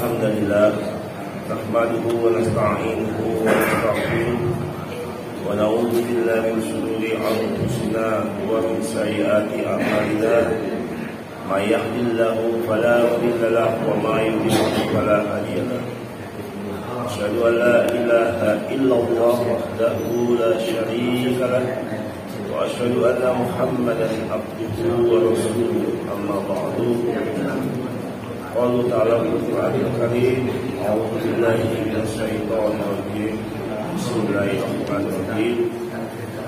الحمد لله نحمده ونستعينه ونستغفره ونعوذ بالله من شرور أنفسنا ومن سيئات أعمالنا من يهد الله فلا مضل له وما يضلل فلا هادي له أشهد أن لا إله إلا الله وحده لا شريك له وأشهد أن محمدا عبده ورسوله أما بعد قال تعالى في القرآن الكريم أعوذ بالله من الشيطان الرجيم بسم الله الرحمن الرحيم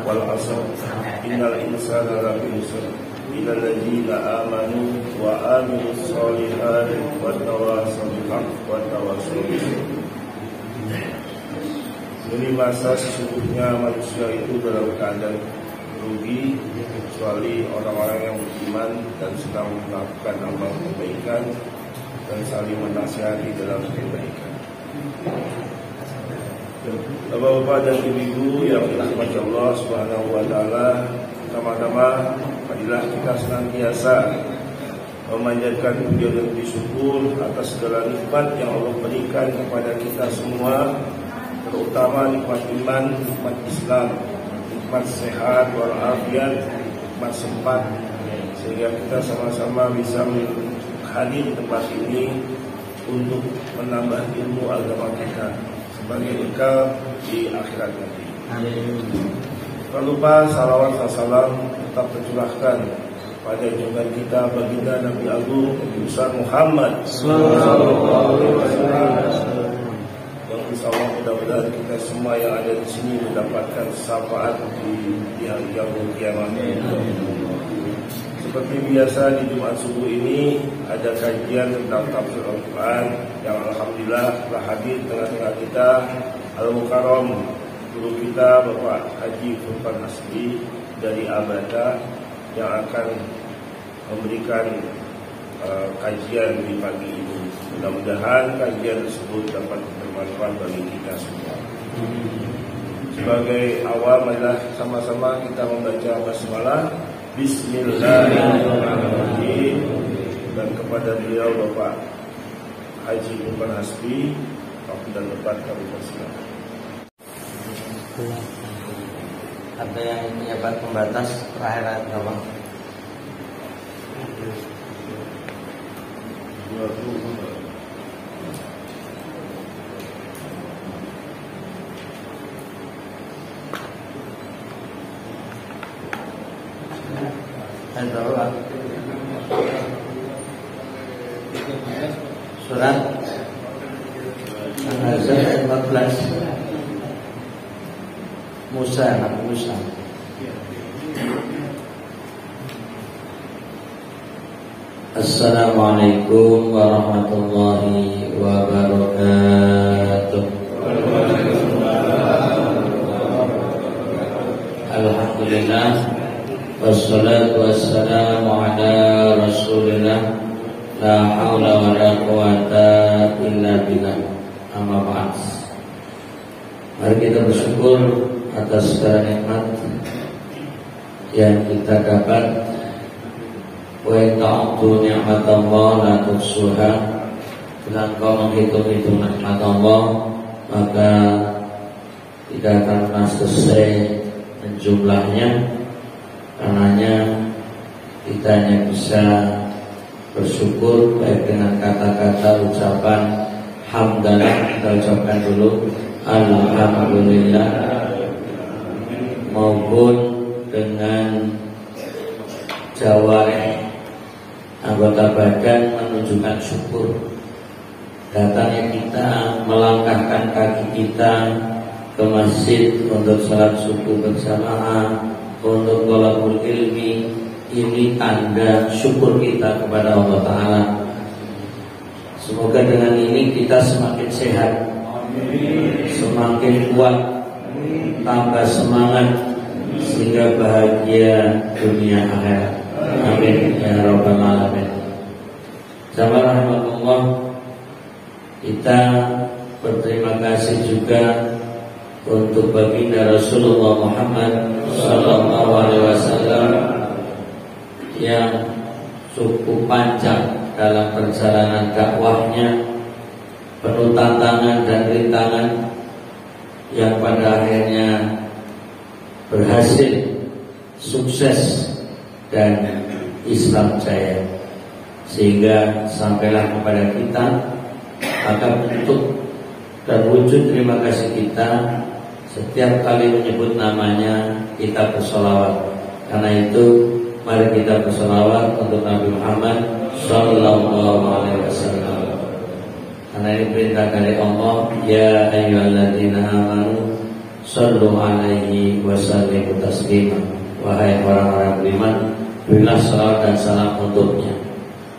والعصر إن الإنسان لفي خسر إلا الذين آمنوا وعملوا الصالحات وتواصوا بالحق وتواصوا بالصبر. Ini masa sesungguhnya manusia itu dalam keadaan rugi kecuali orang-orang yang beriman dan sedang melakukan amal kebaikan dan saling menasihati dalam kebaikan. Bapak-bapak dan ibu-ibu yang dirahmati Allah Subhanahu wa taala, pertama-tama marilah kita senantiasa memanjatkan puji dan bersyukur atas segala nikmat yang Allah berikan kepada kita semua, terutama nikmat iman, nikmat Islam, nikmat sehat walafiat, nikmat sempat, sehingga kita sama-sama bisa hadir di tempat ini untuk menambah ilmu agama kita sebagai bekal di akhirat nanti. Jangan lupa salawat dan salam tetap tercurahkan pada junjungan kita baginda Nabi Agung Nabi besar Muhammad sallallahu alaihi wasallam. Yang insyaallah mudah-mudahan kita semua yang ada di sini mendapatkan syafaat di hari kiamat. Seperti biasa di Jumat subuh ini ada kajian tentang tafsir Al-Quran yang alhamdulillah telah hadir tengah-tengah kita Al-Mukarram guru kita Bapak Haji Furqan Hasbi dari Abada yang akan memberikan kajian di pagi ini. Mudah-mudahan kajian tersebut dapat bermanfaat bagi kita semua. Sebagai awal, marilah sama-sama kita membaca basmalah. Bismillahirrahmanirrahim. Dan kepada beliau Bapak Haji Furqan Hasbi, waktu dan tempat kami persilakan. Ada yang menyiapkan pembatas terakhir apa? Surat An-Nazl 14 Musa. Assalamualaikum warahmatullahi wabarakatuh. Alhamdulillah wassalatu wassalamu ala rasulillah la haula wa la quwata illa billah. Amma ba'd. Mari kita bersyukur atas segala nikmat yang kita dapat. Wa ta'udhu ni'matallah la tuhsuha. Bila engkau menghitung-hitung nikmat Allah, maka tidak akan pernah selesai jumlahnya. Karenanya kita hanya bisa bersyukur baik dengan kata-kata ucapan hamdalah, kita ucapkan dulu alhamdulillah, maupun dengan jawareh anggota badan menunjukkan syukur. Datangnya kita, melangkahkan kaki kita ke masjid untuk salat subuh berjamaah, untuk thalabul ilmi, ini tanda syukur kita kepada Allah Ta'ala. Semoga dengan ini kita semakin sehat, semakin kuat, tambah semangat, sehingga bahagia dunia akhirat. Amin ya rabbal alamin. Jamaah rahmatullah, kita berterima kasih juga untuk baginda Rasulullah Muhammad sallallahu alaihi wasallam yang cukup panjang dalam perjalanan dakwahnya penuh tantangan dan rintangan yang pada akhirnya berhasil, sukses dan Islam jaya, sehingga sampailah kepada kita. Maka bentuk dan wujud terima kasih kita setiap kali menyebut namanya kita bersolawat. Karena itu mari kita bersolawat untuk Nabi Muhammad Sallallahu Alaihi Wasallam. Karena ini perintah dari Allah, ya ayyuhalladzina amanu shallu alaihi wasallimu taslima. Wahai orang-orang beriman, berilah salawat dan salam untuknya.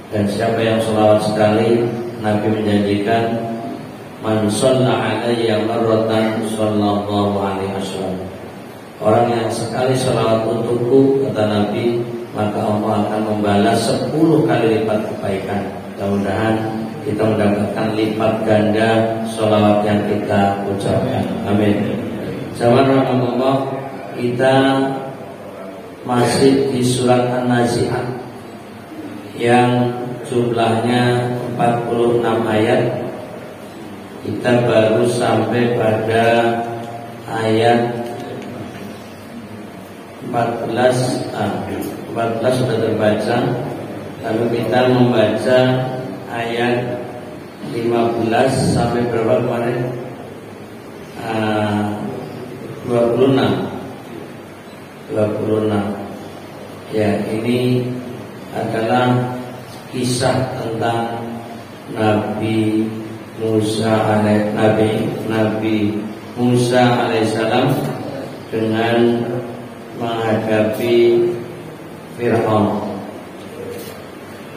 Dan siapa yang salawat sekali, Nabi menjanjikan, man shalla alayya marratan sallallahu alaihi wasallam. Orang yang sekali salawat untukku, kata Nabi, maka Allah akan membalas 10 kali lipat kebaikan. Mudah-mudahan kita mendapatkan lipat ganda salawat yang kita ucapkan. Amin. Jamaah rahmatullah, kita masih di surat An-Nazi'at yang jumlahnya 46 ayat. Kita baru sampai pada ayat 14 sudah terbaca. Lalu kita membaca ayat 15 sampai berapa kemarin? 26. Ya, ini adalah kisah tentang Nabi Musa alaihissalam dengan menghadapi Fir'aun.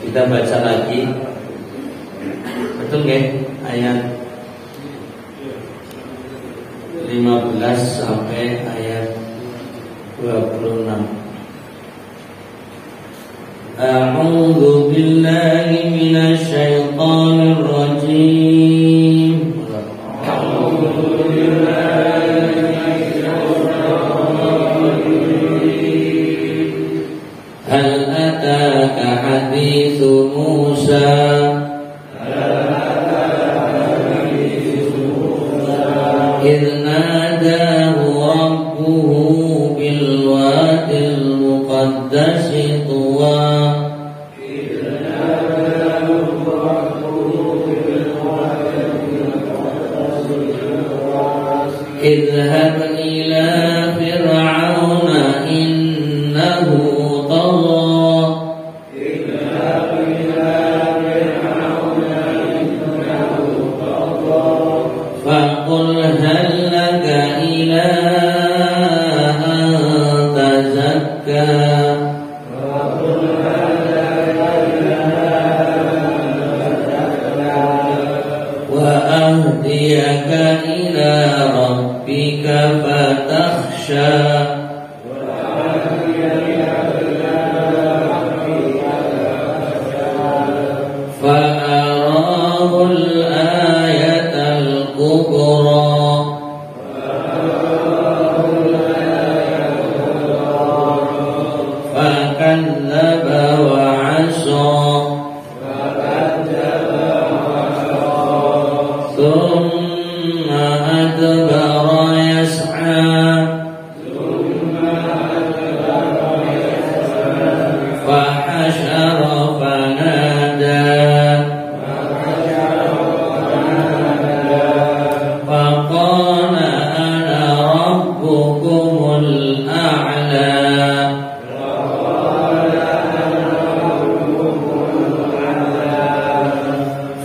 Kita baca lagi, betul nggak? Ayat 15 sampai ayat 26. A'udzu billahi minasy syaithanir rajim. A'udzu billahi minasy syaitanir rajim. Hal ataka haditsu Musa? إذ ناداه ربه بالوادي المقدس طوى اذهب إلى فرعون إنه طغى فقل هل لك إلى أن تزكى وأهديك إلى ربك فتخشى فأراه الآية الكبرى فكذب وعصى ثم أدبر يسعى فحشر فنادى فقال أنا ربكم الأعلى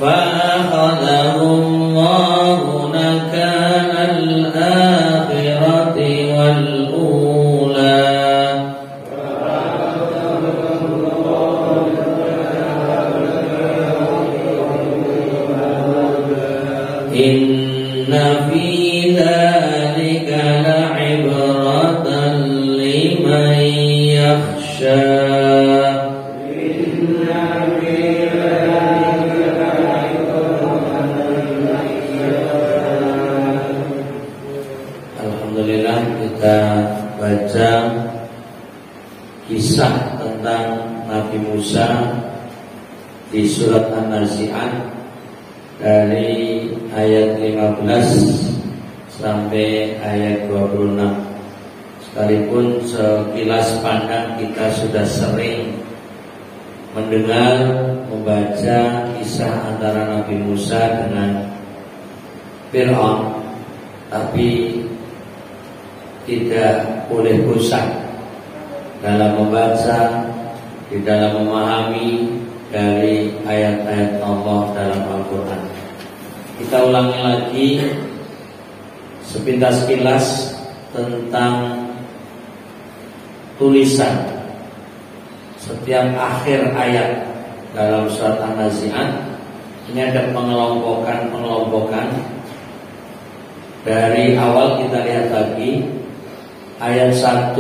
فأخذه الله نكال الآخرة والأولى إن في ذلك لعبرة لمن يخشى Alhamdulillah, kita baca kisah tentang Nabi Musa di surat An-Nazi'at dari ayat 15 sampai ayat 26. Sekalipun sekilas pandang kita sudah sering mendengar, membaca kisah antara Nabi Musa dengan Fir'aun, tapi tidak boleh bosan dalam membaca, di dalam memahami dari ayat-ayat Allah dalam Al-Quran. Kita ulangi lagi sepintas kilas tentang tulisan setiap akhir ayat dalam surat An-Nazi'at. Ini ada pengelompokan. Dari awal kita lihat lagi ayat 1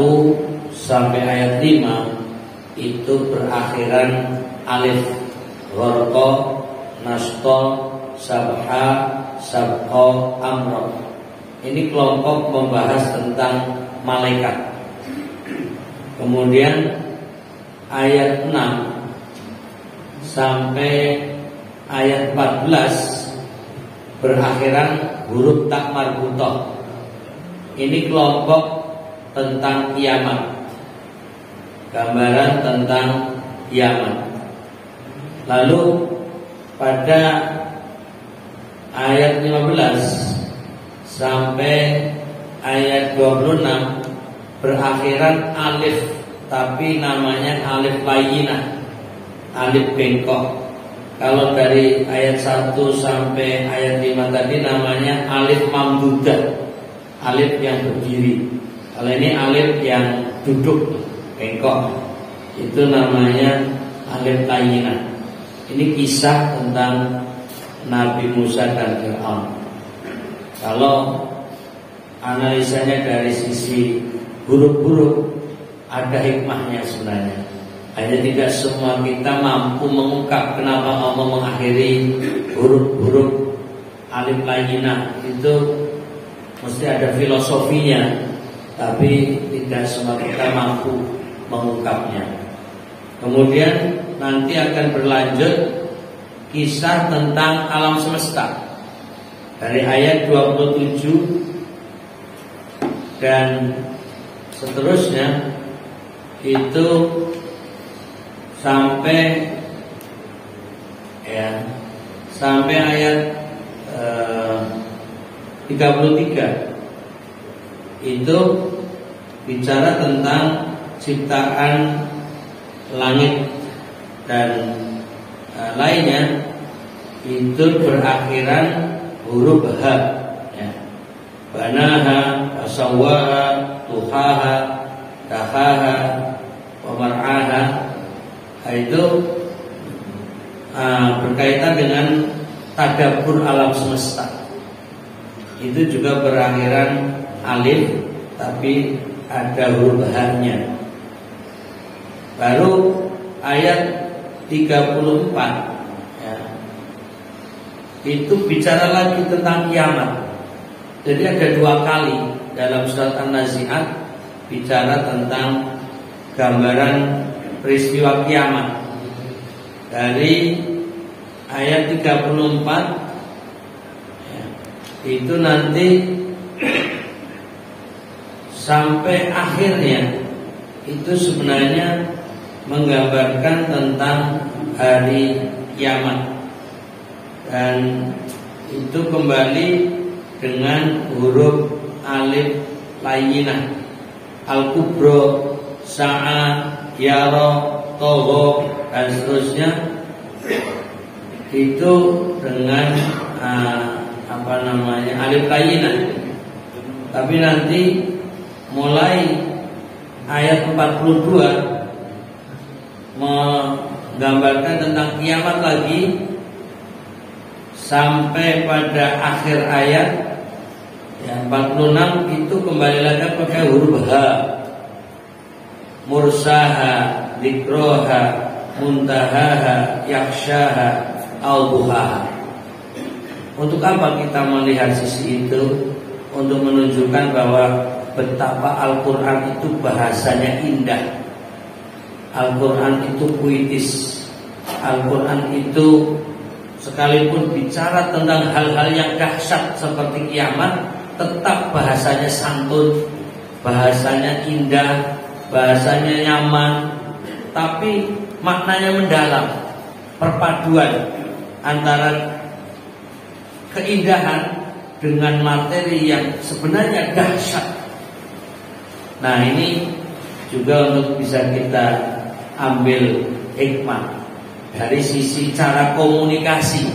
sampai ayat 5 itu berakhiran alif, gharqa, nashqa, sabha, sabqa, amra. Ini kelompok membahas tentang malaikat. Kemudian ayat 6 sampai ayat 14 berakhiran huruf tak marbutah. Ini kelompok tentang kiamat, gambaran tentang kiamat. Lalu pada ayat 15 sampai ayat 26 berakhiran alif, tapi namanya alif layyinah, alif bengkok. Kalau dari ayat 1 sampai ayat 5 tadi namanya alif mamdudah, alif yang berdiri. Kalau ini alif yang duduk, bengkok, itu namanya alif layyinah. Ini kisah tentang Nabi Musa dan Fir'aun. Kalau analisanya dari sisi huruf-huruf, ada hikmahnya sebenarnya. Hanya tidak semua kita mampu mengungkap kenapa Allah mengakhiri huruf-huruf alif layyinah. Itu mesti ada filosofinya, tapi tidak semua kita mampu mengungkapnya. Kemudian nanti akan berlanjut kisah tentang alam semesta dari ayat 27 dan seterusnya, itu sampai ayat 33. Itu bicara tentang ciptaan langit dan lainnya. Itu berakhiran huruf H, ya. Banaha, asawwaha, tuhaha, dahaha, wa mar'aha. Itu berkaitan dengan tadabbur alam semesta. Itu juga berakhiran alif, tapi ada huruf H-nya. Baru ayat 34, ya, itu bicara lagi tentang kiamat. Jadi ada 2 kali dalam surat An-Nazi'at bicara tentang gambaran peristiwa kiamat. Dari ayat 34, ya, itu nanti sampai akhirnya itu sebenarnya menggambarkan tentang hari kiamat. Dan itu kembali dengan huruf alif layyinah, al-kubro, sa'a, yaro, toho, dan seterusnya. Itu dengan alif layyinah. Tapi nanti mulai ayat 42 menggambarkan tentang kiamat lagi, sampai pada akhir ayat, ya, 46 itu kembali lagi pakai huruf H, mursaha, dikroha, muntahaha, yakshaha, al-buhaha. Untuk apa kita melihat sisi itu? Untuk menunjukkan bahwa betapa Al-Quran itu bahasanya indah, Al-Quran itu puitis, Al-Quran itu sekalipun bicara tentang hal-hal yang dahsyat seperti kiamat, tetap bahasanya santun, bahasanya indah, bahasanya nyaman, tapi maknanya mendalam. Perpaduan antara keindahan dengan materi yang sebenarnya dahsyat. Nah, ini juga untuk bisa kita ambil hikmah dari sisi cara komunikasi.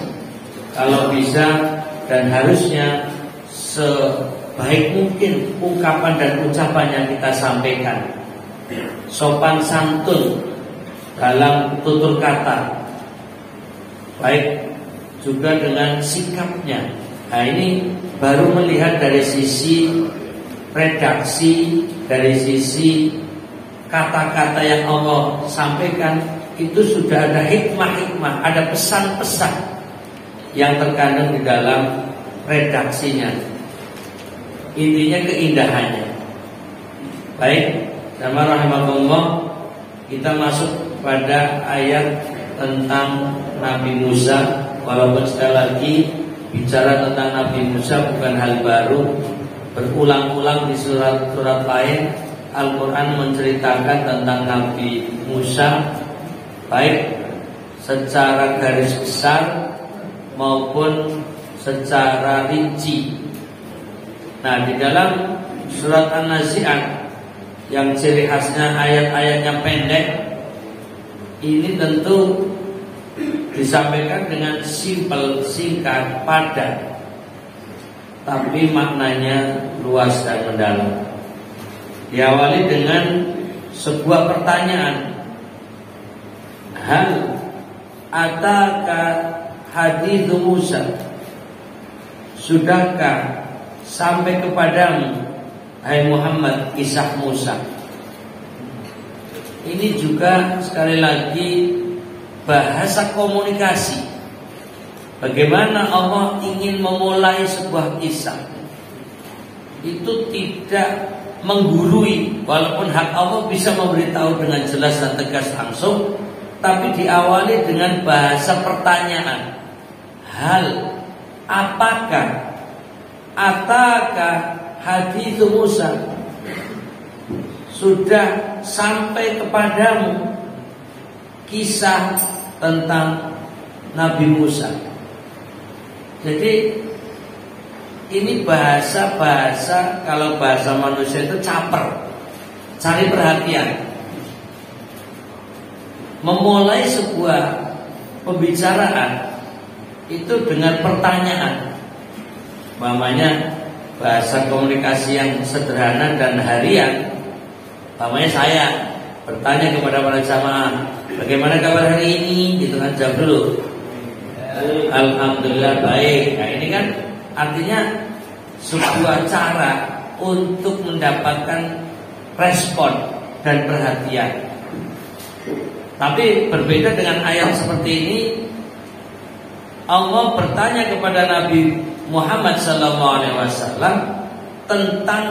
Kalau bisa dan harusnya sebaik mungkin ungkapan dan ucapan yang kita sampaikan, sopan santun dalam tutur kata, baik juga dengan sikapnya. Nah, ini baru melihat dari sisi redaksi, dari sisi kata-kata yang Allah sampaikan, itu sudah ada hikmah-hikmah, ada pesan-pesan yang terkandung di dalam redaksinya. Intinya keindahannya. Baik, sama rahmatullah, kita masuk pada ayat tentang Nabi Musa. Walaupun sekali lagi bicara tentang Nabi Musa bukan hal baru, berulang-ulang di surat-surat lain Al-Quran menceritakan tentang Nabi Musa, baik secara garis besar maupun secara rinci. Nah, di dalam surat An-Nazi'at yang ciri khasnya ayat-ayatnya pendek, ini tentu disampaikan dengan simpel, singkat, padat, tapi maknanya luas dan mendalam. Diawali dengan sebuah pertanyaan, hal ataka hadithu Musa, sudahkah sampai kepadamu hai Muhammad kisah Musa? Ini juga sekali lagi bahasa komunikasi. Bagaimana Allah ingin memulai sebuah kisah, itu tidak menggurui, walaupun hak Allah bisa memberitahu dengan jelas dan tegas langsung, tapi diawali dengan bahasa pertanyaan. Hal, apakah ataka hadithu Musa, sudah sampai kepadamu kisah tentang Nabi Musa. Jadi ini bahasa-bahasa, kalau bahasa manusia itu caper, cari perhatian. Memulai sebuah pembicaraan itu dengan pertanyaan. Namanya bahasa komunikasi yang sederhana dan harian. Namanya saya bertanya kepada para jamaah, bagaimana kabar hari ini? Gitu kan, jawab dulu. Alhamdulillah baik. Nah, ini kan artinya sebuah cara untuk mendapatkan respon dan perhatian. Tapi berbeda dengan ayat seperti ini, Allah bertanya kepada Nabi Muhammad SAW tentang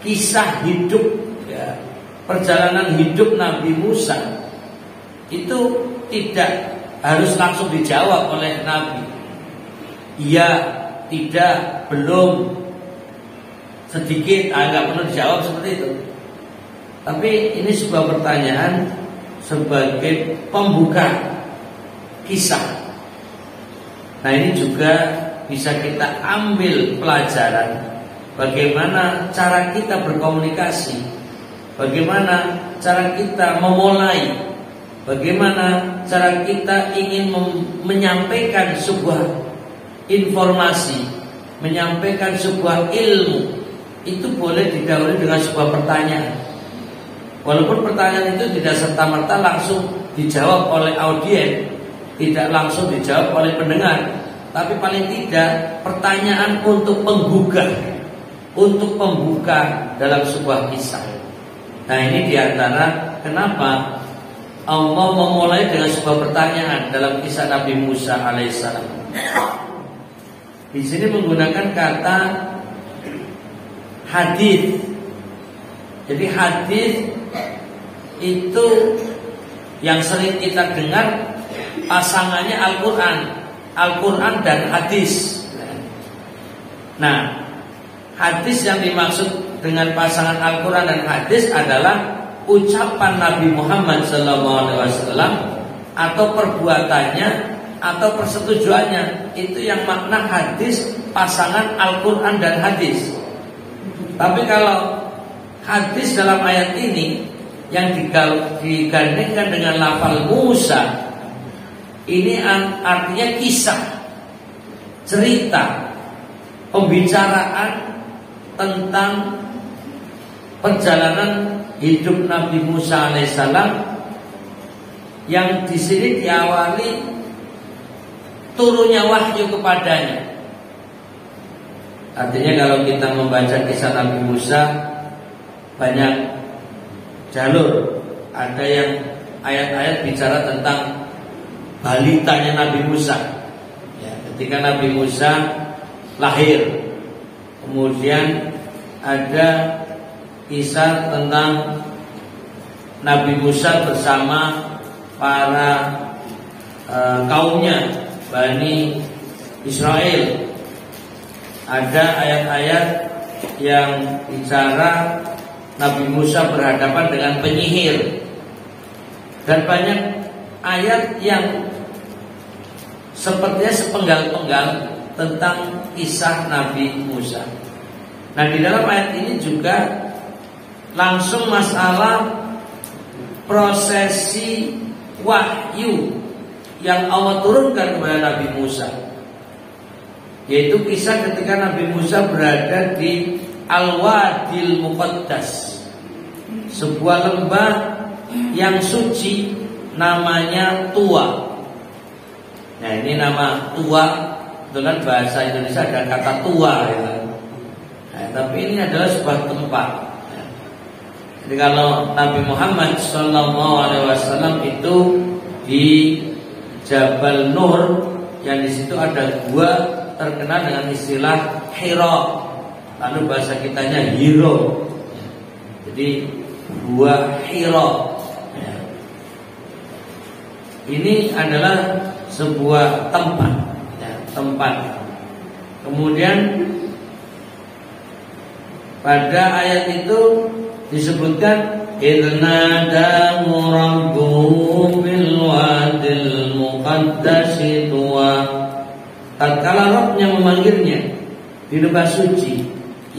kisah hidup, ya, perjalanan hidup Nabi Musa. Itu tidak harus langsung dijawab oleh Nabi. Iya, tidak, belum, sedikit, agak perlu dijawab seperti itu. Tapi ini sebuah pertanyaan sebagai pembuka kisah. Nah, ini juga bisa kita ambil pelajaran bagaimana cara kita berkomunikasi, bagaimana cara kita memulai, bagaimana cara kita ingin menyampaikan sebuah informasi, menyampaikan sebuah ilmu. Itu boleh didahului dengan sebuah pertanyaan. Walaupun pertanyaan itu tidak serta-merta langsung dijawab oleh audiens, tidak langsung dijawab oleh pendengar, tapi paling tidak pertanyaan untuk penggugah, untuk pembuka dalam sebuah kisah. Nah, ini diantara kenapa Allah memulai dengan sebuah pertanyaan dalam kisah Nabi Musa alaihissalam. Di sini menggunakan kata hadits. Jadi hadits itu yang sering kita dengar pasangannya Al-Quran. Al-Quran dan hadis. Nah, hadis yang dimaksud dengan pasangan Al-Quran dan hadis adalah ucapan Nabi Muhammad SAW atau perbuatannya atau persetujuannya. Itu yang makna hadis pasangan Al-Quran dan hadis. Tapi kalau hadis dalam ayat ini yang digandengkan dengan lafal Musa, ini artinya kisah, cerita, pembicaraan tentang perjalanan hidup Nabi Musa alaihissalam yang di sini diawali turunnya wahyu kepadanya. Artinya kalau kita membaca kisah Nabi Musa banyak jalur. Ada yang ayat-ayat bicara tentang balitanya Nabi Musa, ya, ketika Nabi Musa lahir. Kemudian ada kisah tentang Nabi Musa bersama para kaumnya Bani Israel. Ada ayat-ayat yang bicara Nabi Musa berhadapan dengan penyihir. Dan banyak ayat yang sepertinya sepenggal-penggal tentang kisah Nabi Musa. Nah, di dalam ayat ini juga langsung masalah prosesi wahyu yang Allah turunkan kepada Nabi Musa, yaitu kisah ketika Nabi Musa berada di Al-Wadil Muqaddas, sebuah lembah yang suci namanya Tua. Nah, ini nama Tua, kebetulan bahasa Indonesia ada kata Tua ya. Nah, tapi ini adalah sebuah tempat. Jadi kalau Nabi Muhammad SAW itu di Jabal Nur, yang di situ ada gua terkenal dengan istilah Hira. Lalu bahasa kitanya Hiro. Jadi gua Hira. Ini adalah sebuah tempat, ya, tempat. Kemudian pada ayat itu disebutkan idnadahu rabbuhu bil wadil muqaddasi tuwa. Tatkala Rabbnya memanggilnya di lembah suci,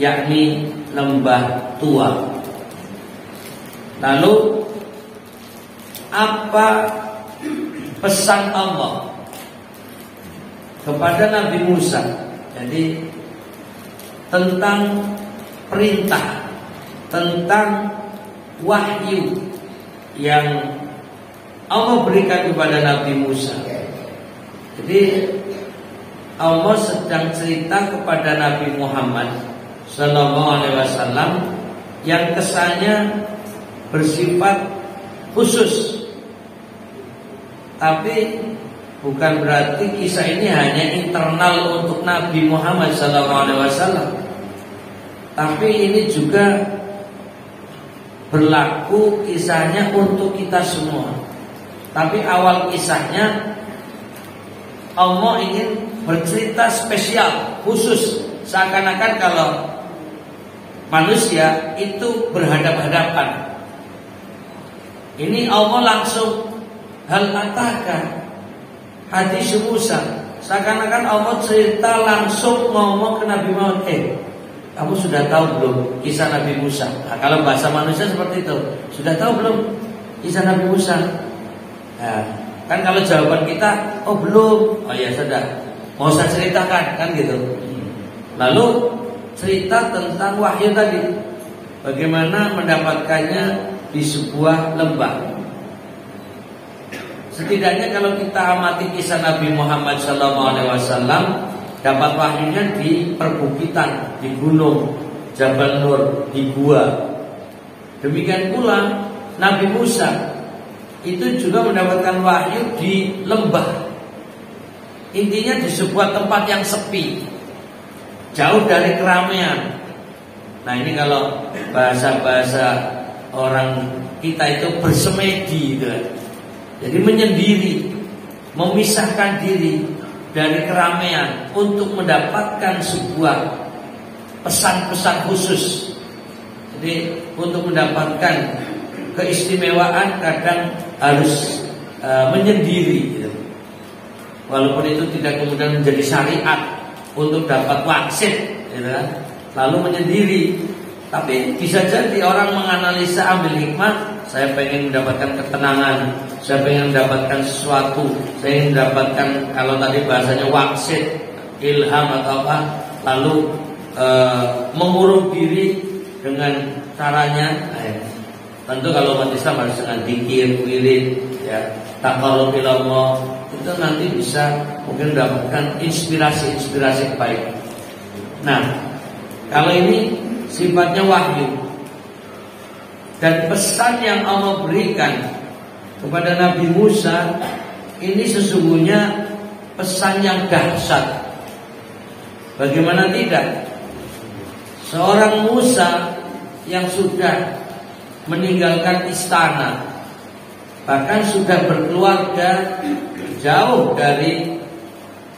yakni lembah Tua. Lalu apa pesan Allah kepada Nabi Musa? Jadi tentang perintah, tentang wahyu yang Allah berikan kepada Nabi Musa. Jadi Allah sedang cerita kepada Nabi Muhammad SAW yang kesannya bersifat khusus. Tapi bukan berarti kisah ini hanya internal untuk Nabi Muhammad SAW, tapi ini juga berlaku kisahnya untuk kita semua. Tapi awal kisahnya Allah ingin bercerita spesial, khusus, seakan-akan kalau manusia itu berhadapan-hadapan. Ini Allah langsung hal ataka hadis Musa, seakan-akan Allah cerita langsung ngomong ke Nabi Muhammad, kamu sudah tahu belum kisah Nabi Musa? Nah, kalau bahasa manusia seperti itu, sudah tahu belum kisah Nabi Musa? Nah, kan kalau jawaban kita, oh belum, oh ya sudah, mau saya ceritakan, kan gitu. Lalu cerita tentang wahyu tadi, bagaimana mendapatkannya di sebuah lembah. Setidaknya kalau kita amati kisah Nabi Muhammad SAW, dapat wahyunya di perbukitan, di gunung Jabal Nur, di gua. Demikian pula Nabi Musa itu juga mendapatkan wahyu di lembah. Intinya di sebuah tempat yang sepi, jauh dari keramaian. Nah, ini kalau bahasa-bahasa orang kita itu bersemedi gitu. Jadi menyendiri, memisahkan diri dari keramaian untuk mendapatkan sebuah pesan-pesan khusus. Jadi untuk mendapatkan keistimewaan kadang harus menyendiri gitu. Walaupun itu tidak kemudian menjadi syariat untuk dapat wangsit gitu kan? Lalu menyendiri. Tapi bisa jadi orang menganalisa, ambil hikmah. Saya pengen mendapatkan ketenangan, saya pengen mendapatkan sesuatu, saya ingin mendapatkan, kalau tadi bahasanya wangsit, ilham atau apa, lalu mengurung diri dengan caranya. Tentu kalau umat Islam harus dengan dzikir, wirid, ya, taqarrub ila Allah, itu nanti bisa mungkin mendapatkan inspirasi baik. Nah, kalau ini sifatnya wahyu. Dan pesan yang Allah berikan kepada Nabi Musa ini sesungguhnya pesan yang dahsyat. Bagaimana tidak? Seorang Musa yang sudah meninggalkan istana, bahkan sudah berkeluarga jauh dari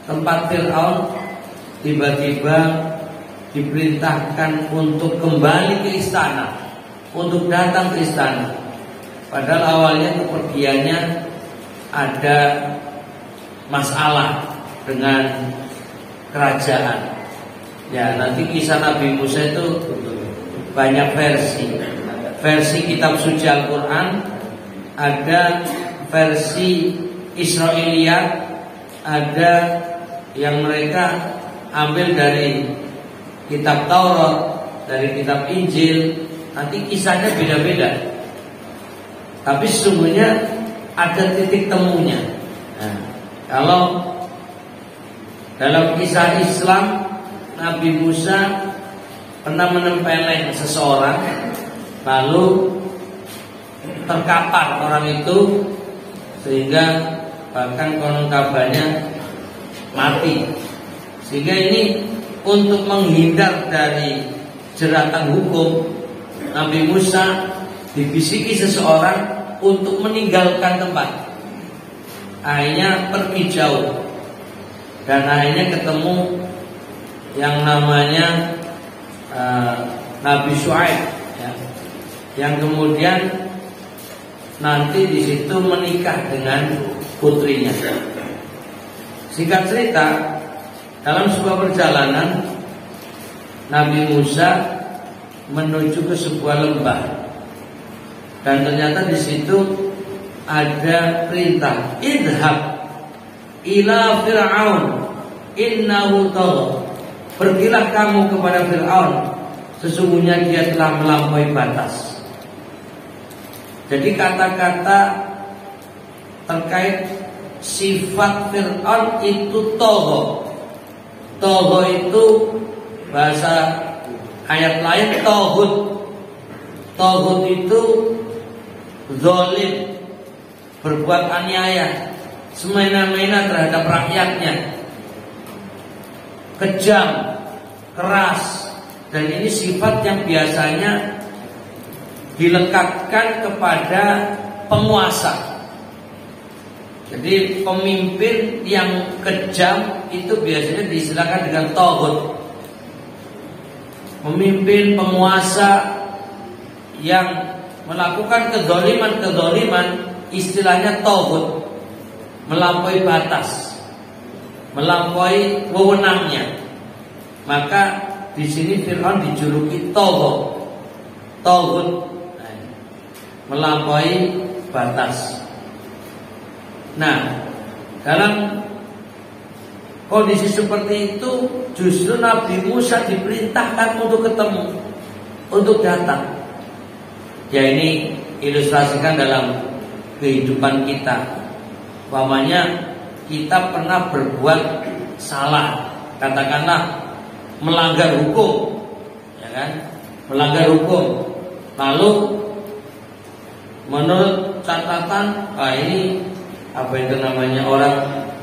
tempat Fir'aun, tiba-tiba diperintahkan untuk kembali ke istana, untuk datang ke istana. Padahal awalnya kepergiannya ada masalah dengan kerajaan. Ya, nanti kisah Nabi Musa itu banyak versi. Versi kitab suci Al-Quran, ada versi Israiliyat, ada yang mereka ambil dari kitab Taurat, dari kitab Injil. Nanti kisahnya beda-beda, tapi sesungguhnya ada titik temunya. Nah, kalau dalam kisah Islam, Nabi Musa pernah menempeleng seseorang, lalu terkapar orang itu, sehingga bahkan konon kabarnya mati. Sehingga ini untuk menghindar dari jeratan hukum, Nabi Musa dibisiki seseorang untuk meninggalkan tempat. Akhirnya pergi jauh, dan akhirnya ketemu yang namanya Nabi Syuaib, ya, yang kemudian nanti di situ menikah dengan putrinya. Singkat cerita, dalam sebuah perjalanan Nabi Musa menuju ke sebuah lembah, dan ternyata di situ ada perintah, idhab ila Fir'aun innahu tagha. Pergilah kamu kepada Fir'aun, sesungguhnya dia telah melampaui batas. Jadi kata-kata terkait sifat Fir'aun itu tagha. Tagha itu bahasa ayat lain taghut. Taghut itu zalim, berbuat aniaya, semena-mena terhadap rakyatnya, kejam, keras. Dan ini sifat yang biasanya dilekatkan kepada penguasa. Jadi pemimpin yang kejam itu biasanya diistilahkan dengan taghut. Pemimpin, penguasa yang melakukan kezaliman istilahnya taghut, melampaui batas, melampaui wewenangnya. Maka di sini Fir'aun dijuluki taghut, melampaui batas. Nah, dalam kondisi seperti itu justru Nabi Musa diperintahkan untuk ketemu, untuk datang. Ya, ini ilustrasikan dalam kehidupan kita. Umpamanya kita pernah berbuat salah, katakanlah melanggar hukum, ya kan? Melanggar hukum. Lalu menurut catatan, ini apa itu namanya, orang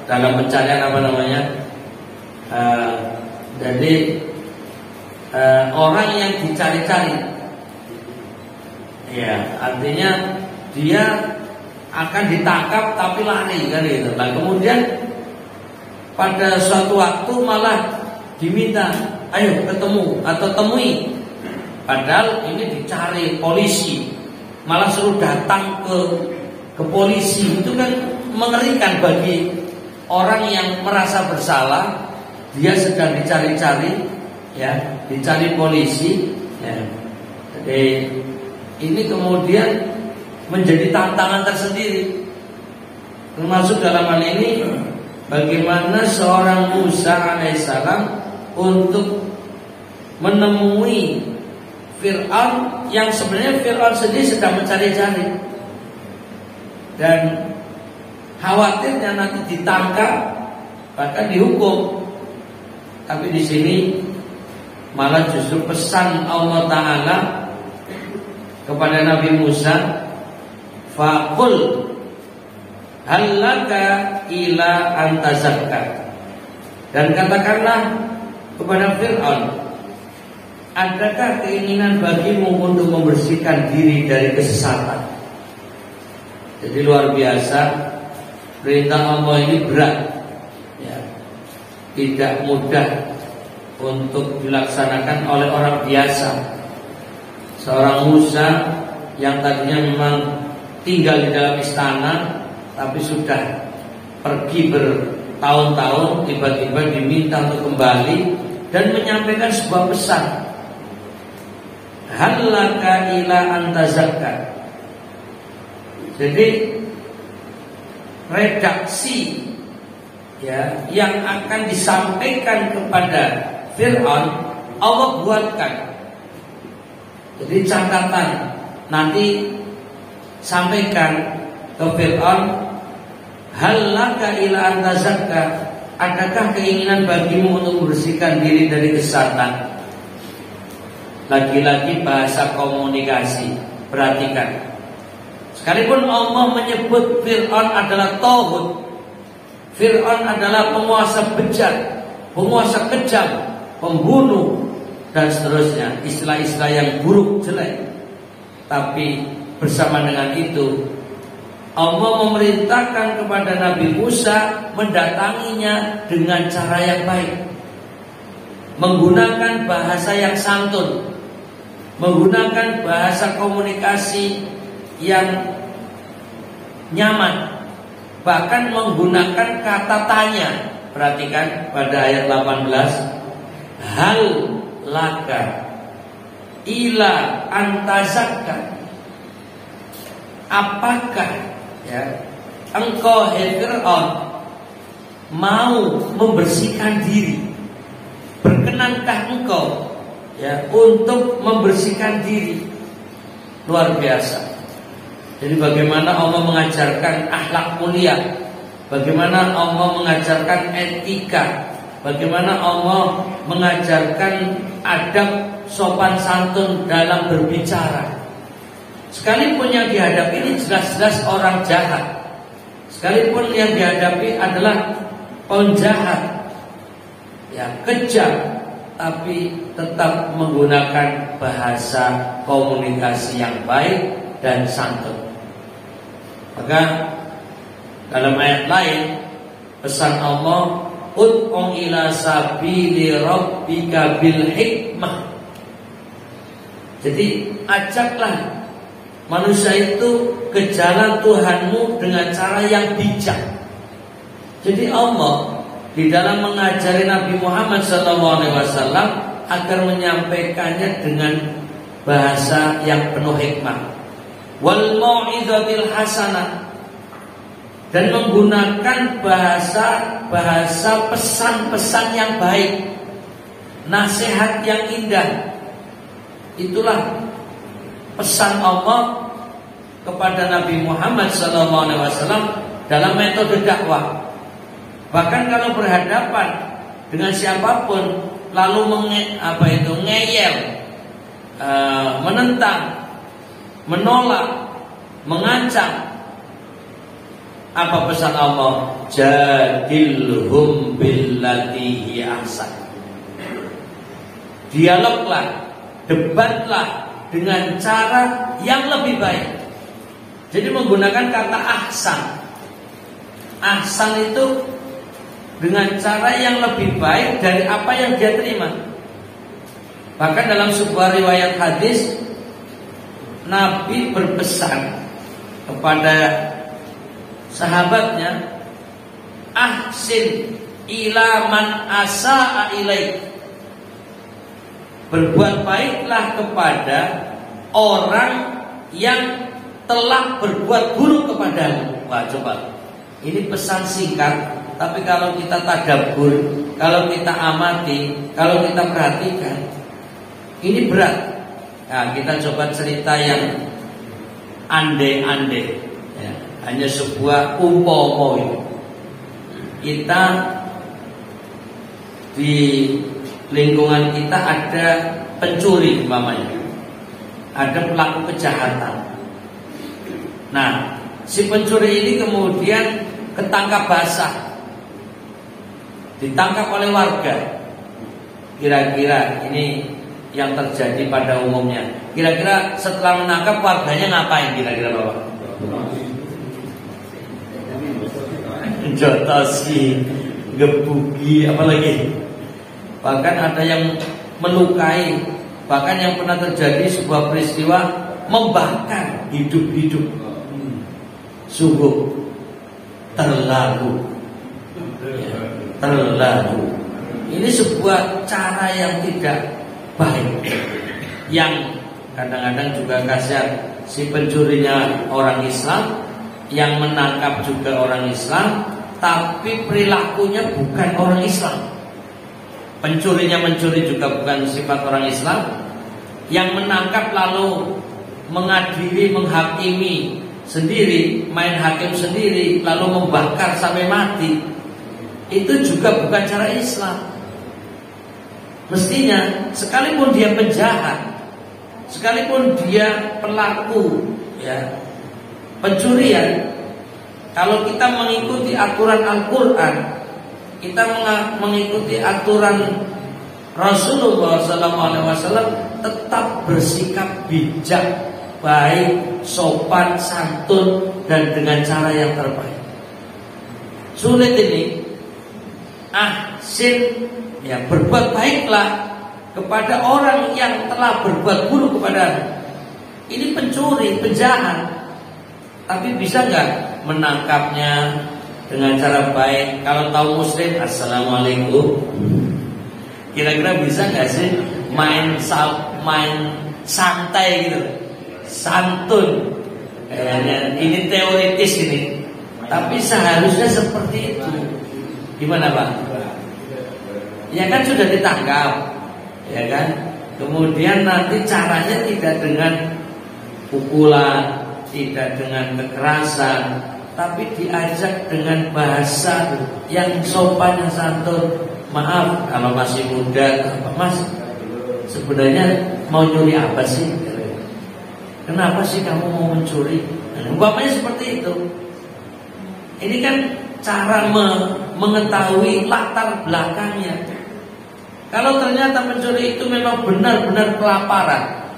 dalam pencarian apa namanya? Jadi orang yang dicari-cari, ya, artinya dia akan ditangkap tapi lari kan gitu. Nah, kemudian pada suatu waktu malah diminta, ayo ketemu atau temui. Padahal ini dicari polisi, malah suruh datang ke polisi. Itu kan mengerikan bagi orang yang merasa bersalah. Dia sedang dicari-cari, ya, dicari polisi. Ya. Jadi ini kemudian menjadi tantangan tersendiri. Termasuk dalam hal ini bagaimana seorang Musa alaihissalam untuk menemui Fir'aun yang sebenarnya Fir'aun sendiri sedang mencari-cari dan khawatirnya nanti ditangkap bahkan dihukum. Tapi di sini malah justru pesan Allah Ta'ala kepada Nabi Musa, faqul hallaka ila antazakka, dan katakanlah kepada Fir'aun, adakah keinginan bagimu untuk membersihkan diri dari kesesatan? Jadi luar biasa, perintah Allah ini berat, ya, tidak mudah untuk dilaksanakan oleh orang biasa. Seorang Musa yang tadinya memang tinggal di dalam istana, tapi sudah pergi bertahun-tahun, tiba-tiba diminta untuk kembali dan menyampaikan sebuah pesan, hallaka ila antazakka. Jadi redaksi, ya, yang akan disampaikan kepada Fir'aun Allah buatkan. Jadi catatan, nanti sampaikan ke Fir'aun, hallaka ila antazakka, adakah keinginan bagimu untuk membersihkan diri dari kesesatan? Lagi-lagi bahasa komunikasi. Perhatikan, sekalipun Allah menyebut Fir'aun adalah tauhid, Fir'aun adalah penguasa bejat, penguasa kejam, pembunuh, dan seterusnya, istilah-istilah yang buruk, jelek. Tapi bersama dengan itu Allah memerintahkan kepada Nabi Musa mendatanginya dengan cara yang baik, menggunakan bahasa yang santun, menggunakan bahasa komunikasi yang nyaman, bahkan menggunakan kata tanya. Perhatikan pada ayat 18, hal laka ila antazakka, apakah, ya, engkau Fir'aun mau membersihkan diri? Berkenankah engkau, ya, untuk membersihkan diri? Luar biasa. Jadi bagaimana Allah mengajarkan akhlak mulia, bagaimana Allah mengajarkan etika, bagaimana Allah mengajarkan adab sopan santun dalam berbicara. Sekalipun yang dihadapi ini jelas-jelas orang jahat, sekalipun yang dihadapi adalah penjahat, ya, kejam, tapi tetap menggunakan bahasa komunikasi yang baik dan santun. Maka dalam ayat lain pesan Allah, ud'u ila sabili rabbika bil hikmah. Jadi ajaklah manusia itu ke jalan Tuhanmu dengan cara yang bijak. Jadi Allah di dalam mengajari Nabi Muhammad SAW agar menyampaikannya dengan bahasa yang penuh hikmah, wal mau'izatil hasanah, dan menggunakan bahasa pesan-pesan yang baik, nasihat yang indah. Itulah pesan Allah kepada Nabi Muhammad SAW dalam metode dakwah. Bahkan kalau berhadapan dengan siapapun lalu ngeyel, menentang, menolak, mengancam, apa pesan Allah? Jadilhum billati hiya ahsan. Dialoglah, debatlah dengan cara yang lebih baik. Jadi menggunakan kata ahsan. Ahsan itu dengan cara yang lebih baik dari apa yang dia terima. Bahkan dalam sebuah riwayat hadis, Nabi berpesan kepada sahabatnya, ahsin ila man asa'a ilaik. Berbuat baiklah kepada orang yang telah berbuat buruk kepadamu. Wah, coba. Ini pesan singkat, tapi kalau kita tadabbur, kalau kita amati, kalau kita perhatikan, ini berat. Nah, kita coba cerita yang ande-ande, ya, hanya sebuah umpama. Kita di lingkungan kita ada pencuri umpamanya, ada pelaku kejahatan. Nah, si pencuri ini kemudian ketangkap basah, ditangkap oleh warga. Kira-kira ini yang terjadi pada umumnya. Kira-kira setelah menangkap warganya ngapain kira-kira Bapak? Jotosi, gebuki, apalagi. Bahkan ada yang melukai. Bahkan yang pernah terjadi sebuah peristiwa membakar hidup-hidup. Sungguh terlalu, ya, terlalu. Ini sebuah cara yang tidak baik, yang kadang-kadang juga kasihan. Si pencurinya orang Islam, yang menangkap juga orang Islam, tapi perilakunya bukan orang Islam. Pencurinya mencuri juga bukan sifat orang Islam, yang menangkap lalu mengadili, menghakimi sendiri, main hakim sendiri, lalu membakar sampai mati, itu juga bukan cara Islam. Mestinya sekalipun dia penjahat, sekalipun dia pelaku, ya, pencurian, kalau kita mengikuti aturan Al-Quran, kita mengikuti aturan Rasulullah SAW, tetap bersikap bijak, baik, sopan, santun, dan dengan cara yang terbaik. Sulit ini. Ahsin, ya, berbuat baiklah kepada orang yang telah berbuat buruk kepada. Ini pencuri, penjahat, tapi bisa nggak menangkapnya dengan cara baik? Kalau tahu Muslim, assalamualaikum. Kira-kira bisa nggak sih main santai gitu, santun? Ini teoritis ini, tapi seharusnya seperti itu. Gimana Pak? Ya kan sudah ditangkap, ya kan? Kemudian nanti caranya tidak dengan pukulan, tidak dengan kekerasan, tapi diajak dengan bahasa yang sopan, yang santun. Maaf kalau masih muda, Mas, sebenarnya mau nyuri apa sih? Kenapa sih kamu mau mencuri? Umpamanya seperti itu. Ini kan cara mengetahui latar belakangnya. Kalau ternyata pencuri itu memang benar-benar kelaparan,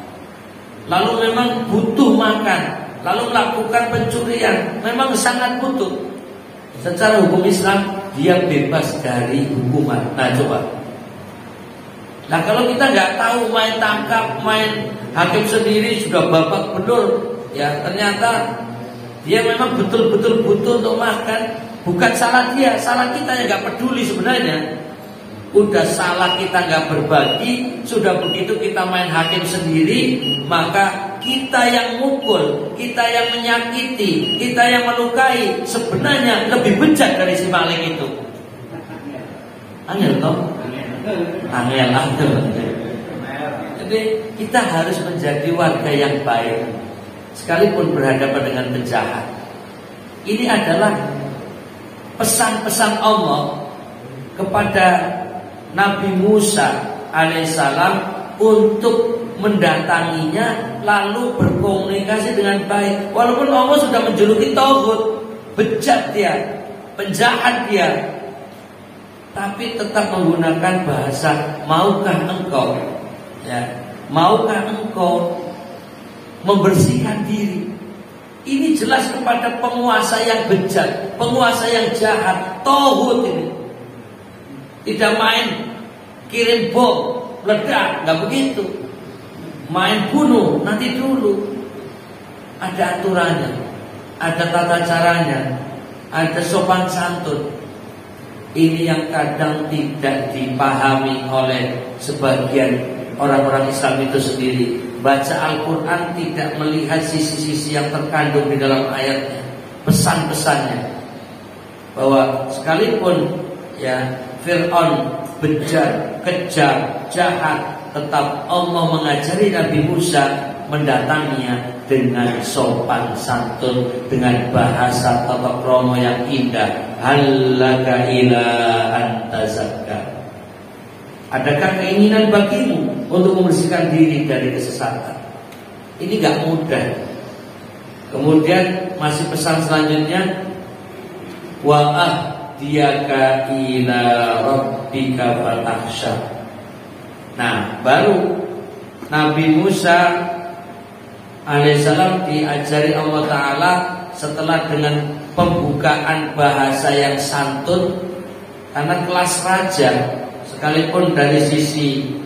lalu memang butuh makan, lalu melakukan pencurian, memang sangat butuh, secara hukum Islam dia bebas dari hukuman. Nah coba. Nah kalau kita nggak tahu, main tangkap, main hakim sendiri sudah babak belur, ya ternyata dia memang betul-betul butuh untuk makan. Bukan salah dia, salah kita yang nggak peduli sebenarnya. Udah salah kita nggak berbagi, sudah begitu kita main hakim sendiri, maka kita yang mukul, kita yang menyakiti, kita yang melukai, sebenarnya lebih bejat dari si maling itu. Angel toh? Angel. Jadi kita harus menjadi warga yang baik, sekalipun berhadapan dengan penjahat. Ini adalah pesan-pesan Allah kepada Nabi Musa alaihissalam untuk mendatanginya lalu berkomunikasi dengan baik. Walaupun Allah sudah menjuluki tauhid, bejat dia, penjahat dia, tapi tetap menggunakan bahasa maukah engkau, ya, maukah engkau membersihkan diri. Ini jelas kepada penguasa yang bejat, penguasa yang jahat, tauhid ini. Tidak main kirim bom, ledak, nggak begitu. Main bunuh, nanti dulu. Ada aturannya, ada tata caranya, ada sopan santun. Ini yang kadang tidak dipahami oleh sebagian orang-orang Islam itu sendiri. Baca Al-Quran tidak melihat sisi-sisi yang terkandung di dalam ayatnya, pesan-pesannya. Bahwa sekalipun ya Fir'aun bejat, kejam, jahat, tetap Allah mengajari Nabi Musa mendatanginya dengan sopan santun, dengan bahasa tata krama yang indah. Hallaka ila antazakka. Adakah keinginan bagimu untuk membersihkan diri dari kesesatan? Ini gak mudah. Kemudian masih pesan selanjutnya, wa ahdiyaka ila rabbika fatakhsha. Nah, baru Nabi Musa alaihissalam diajari Allah Ta'ala setelah dengan pembukaan bahasa yang santun. Karena kelas raja, sekalipun dari sisi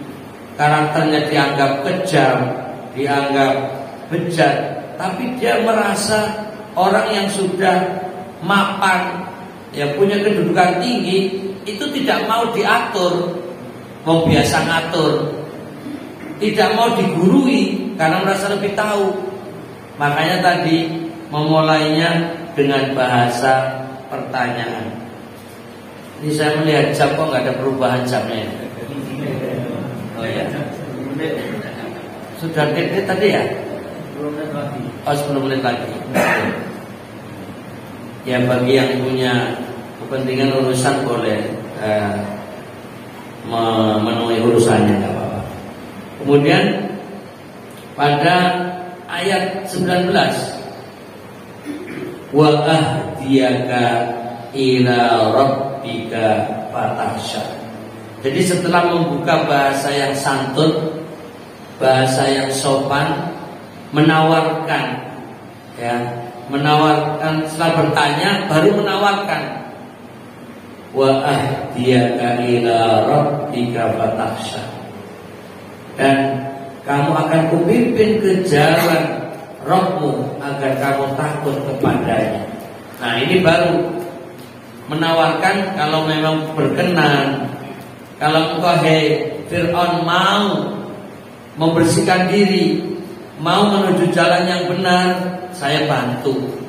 karakternya dianggap kejam, dianggap bejat, tapi dia merasa orang yang sudah mapan, ya punya kedudukan tinggi, itu tidak mau diatur, mau biasa ngatur, tidak mau digurui karena merasa lebih tahu. Makanya tadi memulainya dengan bahasa pertanyaan. Ini saya melihat jam kok nggak ada perubahan jamnya. Oh ya, sudah detik tadi ya? 10 menit lagi. Oh 10 menit lagi. Ya bagi yang punya kepentingan urusan boleh memenuhi urusannya, nggak apa-apa. Kemudian pada ayat 19, wa ahdiyaka ila rabbika fatakhsha. Jadi setelah membuka bahasa yang santun, bahasa yang sopan, menawarkan, ya, menawarkan setelah bertanya baru menawarkan. Wa ahdiyaka ila rabbika fatakhsha. Dan kamu akan kupimpin ke jalan Rabbmu agar kamu takut kepadanya. Nah ini baru menawarkan kalau memang berkenan, kalau engkau Fir'aun mau membersihkan diri, mau menuju jalan yang benar, saya bantu.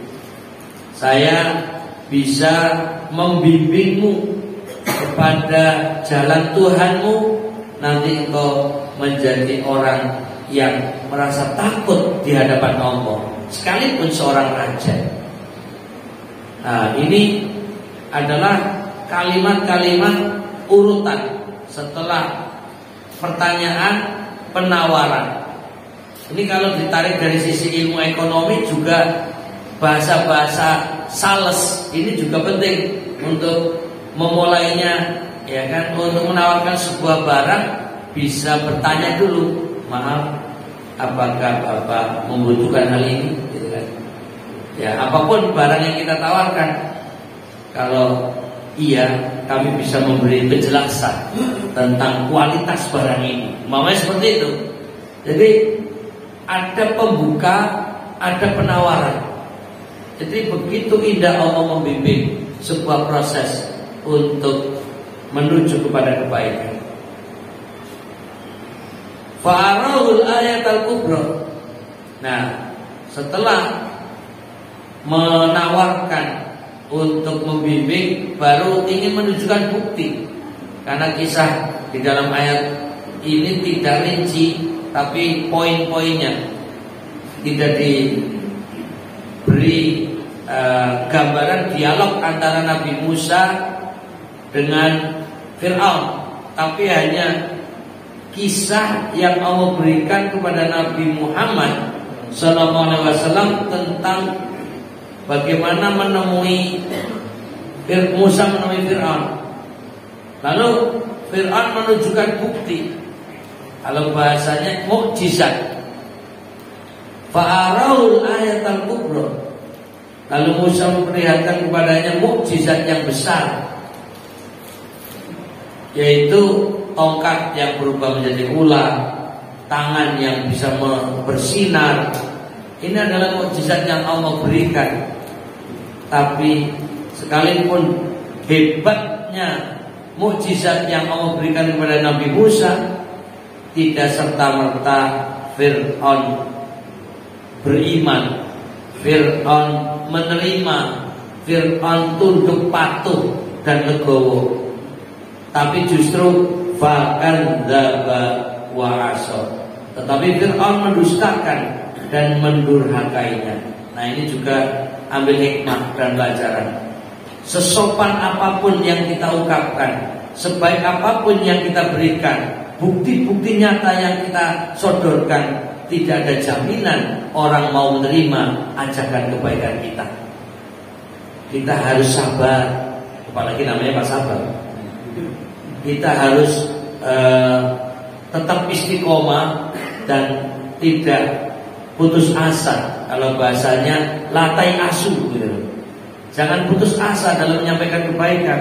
Saya bisa membimbingmu kepada jalan Tuhanmu. Nanti engkau menjadi orang yang merasa takut di hadapan Allah, sekalipun seorang raja. Nah ini adalah kalimat-kalimat urutan setelah pertanyaan, penawaran. Ini kalau ditarik dari sisi ilmu ekonomi juga, bahasa-bahasa sales ini juga penting untuk memulainya, ya kan? Untuk menawarkan sebuah barang bisa bertanya dulu, maaf, apakah Bapak membutuhkan hal ini, gitu kan? Ya, apapun barang yang kita tawarkan, kalau iya, kami bisa memberi penjelasan tentang kualitas barang ini. Mamanya seperti itu. Jadi ada pembuka, ada penawaran. Jadi begitu indah Allah membimbing sebuah proses untuk menuju kepada kebaikan. Fa'arahul ayat al-kubra. Nah, setelah menawarkan untuk membimbing, baru ingin menunjukkan bukti. Karena kisah di dalam ayat ini tidak rinci, tapi poin-poinnya tidak diberi gambaran dialog antara Nabi Musa dengan Fir'aun, tapi hanya kisah yang Allah berikan kepada Nabi Muhammad SAW tentang bagaimana Musa menemui Fir'aun. Lalu Fir'aun menunjukkan bukti, kalau bahasanya mukjizat. Fa'arahul ayat al-kubra. Lalu Musa memperlihatkan kepadanya mukjizat yang besar. yaitu tongkat yang berubah menjadi ular, tangan yang bisa bersinar. Ini adalah mukjizat yang Allah berikan. Tapi sekalipun hebatnya mukjizat yang Allah berikan kepada Nabi Musa, tidak serta-merta Fir'aun beriman, Fir'aun menerima, Fir'aun tunduk patuh dan legowo. Tapi justru fakadzdzaba wa asar. Tetapi Fir'aun mendustakan dan mendurhakainya. Nah, ini juga ambil hikmah dan pelajaran. Sesopan apapun yang kita ungkapkan, sebaik apapun yang kita berikan, bukti-bukti nyata yang kita sodorkan, tidak ada jaminan orang mau menerima ajakan kebaikan kita. Kita harus sabar, apalagi namanya Pak Sabar. Kita harus tetap istiqomah dan tidak putus asa. Kalau bahasanya latai asu gitu. Jangan putus asa dalam menyampaikan kebaikan.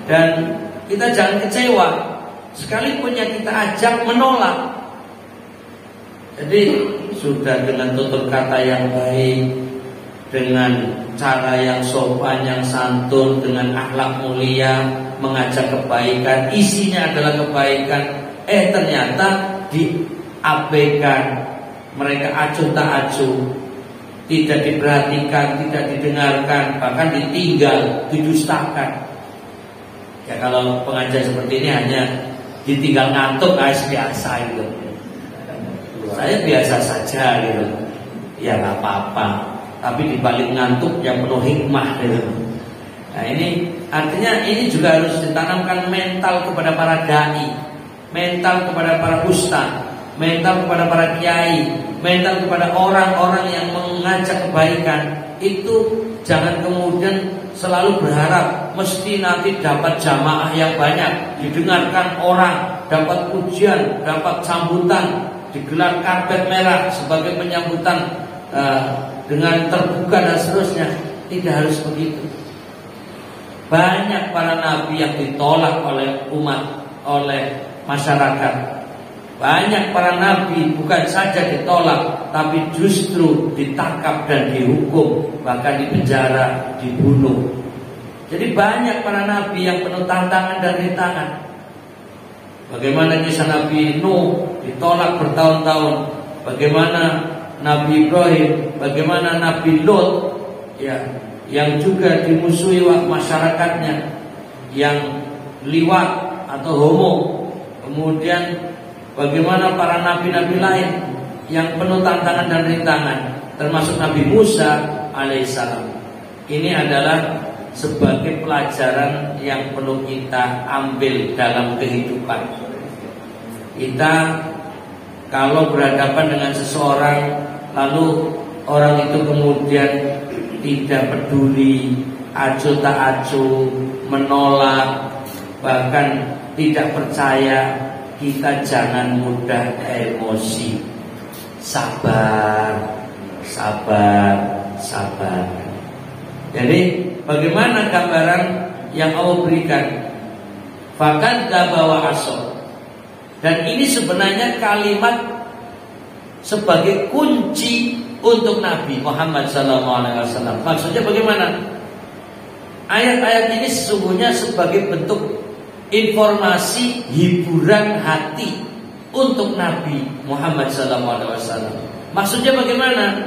Dan kita jangan kecewa sekalipun yang kita ajak menolak. Jadi sudah dengan tutur kata yang baik, dengan cara yang sopan, yang santun, dengan akhlak mulia, mengajak kebaikan, isinya adalah kebaikan. Ternyata diabaikan, mereka acuh tak acuh, tidak diperhatikan, tidak didengarkan, bahkan ditinggal, didustakan. Ya kalau pengajian seperti ini hanya ditinggal ngantuk biasa gitu. Saya biasa saja gitu. Ya nggak apa-apa. Tapi dibalik ngantuk yang penuh hikmah gitu. Nah ini artinya ini juga harus ditanamkan mental kepada para dai, mental kepada para ustaz, mental kepada para kiai, mental kepada orang-orang yang mengajak kebaikan. Itu jangan kemudian selalu berharap mesti nanti dapat jamaah yang banyak, didengarkan orang, dapat pujian, dapat sambutan, digelar karpet merah sebagai penyambutan dengan terbuka dan seterusnya. Tidak harus begitu. Banyak para nabi yang ditolak oleh umat, oleh masyarakat. Banyak para nabi bukan saja ditolak, tapi justru ditangkap dan dihukum, bahkan dipenjara, dibunuh. Jadi banyak para nabi yang penuh tantangan dan rintangan. Bagaimana kisah Nabi Nuh ditolak bertahun-tahun, bagaimana Nabi Ibrahim, bagaimana Nabi Lot, ya, yang juga dimusuhi masyarakatnya, yang liwat atau homo. Kemudian bagaimana para nabi-nabi lain yang penuh tantangan dan rintangan, termasuk Nabi Musa alaihissalam. Ini adalah sebagai pelajaran yang perlu kita ambil dalam kehidupan. Kita kalau berhadapan dengan seseorang, lalu orang itu kemudian tidak peduli, acuh tak acuh, menolak, bahkan tidak percaya, kita jangan mudah emosi. Sabar, sabar, sabar. Jadi bagaimana gambaran yang Allah berikan? Fakadzdzaba wa asar. Dan ini sebenarnya kalimat sebagai kunci untuk Nabi Muhammad SAW. Maksudnya bagaimana? Ayat-ayat ini sesungguhnya sebagai bentuk informasi hiburan hati untuk Nabi Muhammad SAW. Maksudnya bagaimana?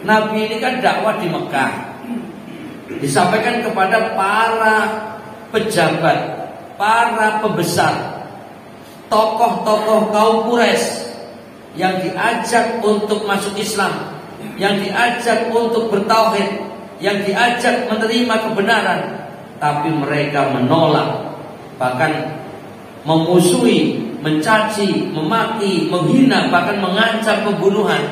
Nabi ini kan dakwah di Mekah, disampaikan kepada para pejabat, para pembesar, tokoh-tokoh kaum Quraisy yang diajak untuk masuk Islam, yang diajak untuk bertauhid, yang diajak menerima kebenaran, tapi mereka menolak, bahkan memusuhi, mencaci, memaki, menghina, bahkan mengancam pembunuhan.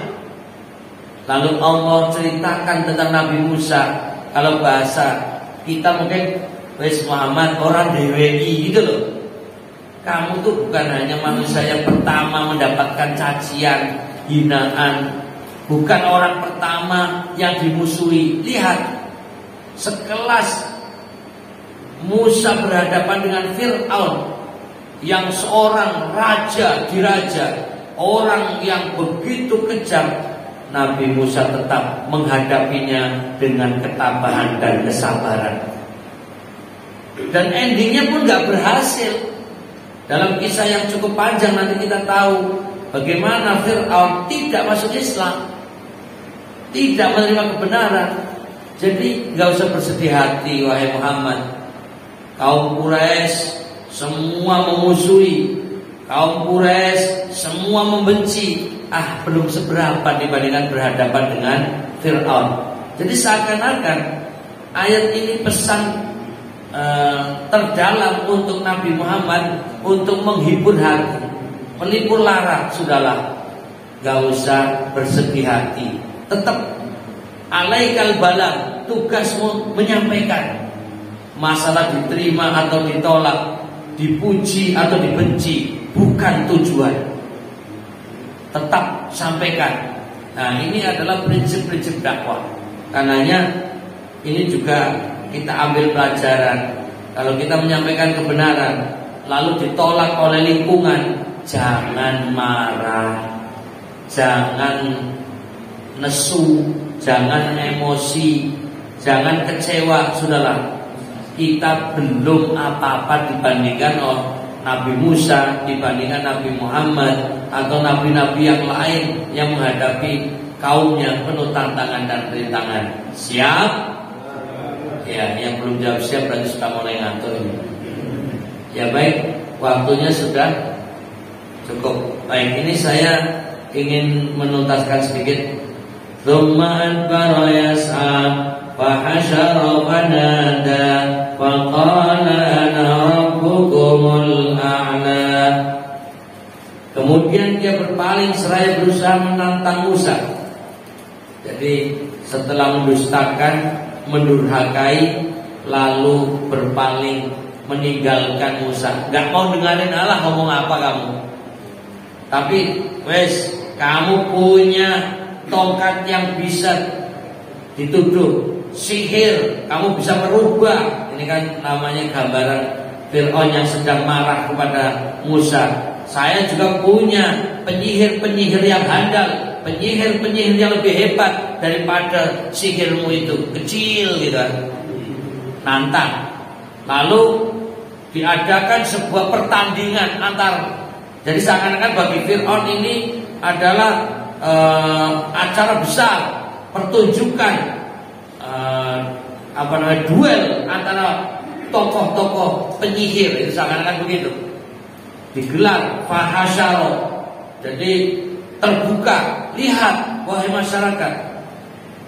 Lalu Allah ceritakan tentang Nabi Musa. Kalau bahasa kita mungkin wes Muhammad orang DWI gitu loh. Kamu tuh bukan hanya manusia yang pertama mendapatkan cacian, hinaan, bukan orang pertama yang dimusuhi. Lihat, sekelas Musa berhadapan dengan Fir'aun yang seorang raja diraja, orang yang begitu kejam, Nabi Musa tetap menghadapinya dengan ketabahan dan kesabaran. Dan endingnya pun gak berhasil. Dalam kisah yang cukup panjang nanti kita tahu bagaimana Fir'aun tidak masuk Islam, tidak menerima kebenaran. Jadi gak usah bersedih hati wahai Muhammad. Kaum Quraisy semua memusuhi, kaum Quraisy semua membenci. Belum seberapa dibandingkan berhadapan dengan Fir'aun. Jadi seakan-akan ayat ini pesan terdalam untuk Nabi Muhammad, untuk menghibur hati, melipur lara. Sudahlah, gak usah bersedih hati. Tetap alaikal balag, tugasmu menyampaikan. Masalah diterima atau ditolak, dipuji atau dibenci, bukan tujuan. Tetap sampaikan. Nah, ini adalah prinsip-prinsip dakwah. Karenanya ini juga kita ambil pelajaran. Kalau kita menyampaikan kebenaran lalu ditolak oleh lingkungan, jangan marah, jangan nesu, jangan emosi, jangan kecewa. Sudahlah, kita belum apa-apa dibandingkan Nabi Musa, dibandingkan Nabi Muhammad atau nabi-nabi yang lain yang menghadapi kaumnya penuh tantangan dan rintangan. Siap? Ya, yang belum jawab siap berarti sudah mulai ngantuk ini. Ya baik, waktunya sudah cukup. Baik, ini saya ingin menuntaskan sedikit. Tsumma adbara yas'a fahasyara fanada faqala ana rabbukumul a'la. Kemudian dia berpaling seraya berusaha menantang Musa. Jadi setelah mendustakan, mendurhakai, lalu berpaling, meninggalkan Musa. Gak mau dengerin Allah ngomong apa kamu. Tapi wes, kamu punya tongkat yang bisa dituduh sihir, kamu bisa merubah. Ini kan namanya gambaran Fir'aun yang sedang marah kepada Musa. Saya juga punya penyihir-penyihir yang handal, penyihir-penyihir yang lebih hebat daripada sihirmu itu. Kecil gitu kan, nantang. Lalu diadakan sebuah pertandingan antar. Jadi seakan-akan bagi Fir'aun ini adalah acara besar, pertunjukan, duel antara tokoh-tokoh penyihir. Itu seakan-akan begitu. Digelar fahasyaro. Jadi terbuka. Lihat wahai masyarakat,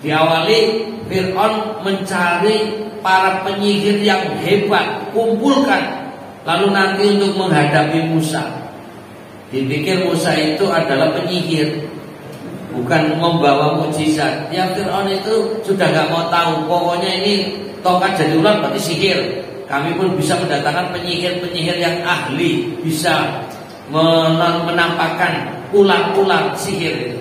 diawali Fir'aun mencari para penyihir yang hebat, kumpulkan, lalu nanti untuk menghadapi Musa. Dipikir Musa itu adalah penyihir, bukan membawa mukjizat. Ya Fir'aun itu sudah gak mau tahu. Pokoknya ini tongkat jadi ular berarti sihir. Kami pun bisa mendatangkan penyihir-penyihir yang ahli, bisa menampakkan ular-ular sihir itu.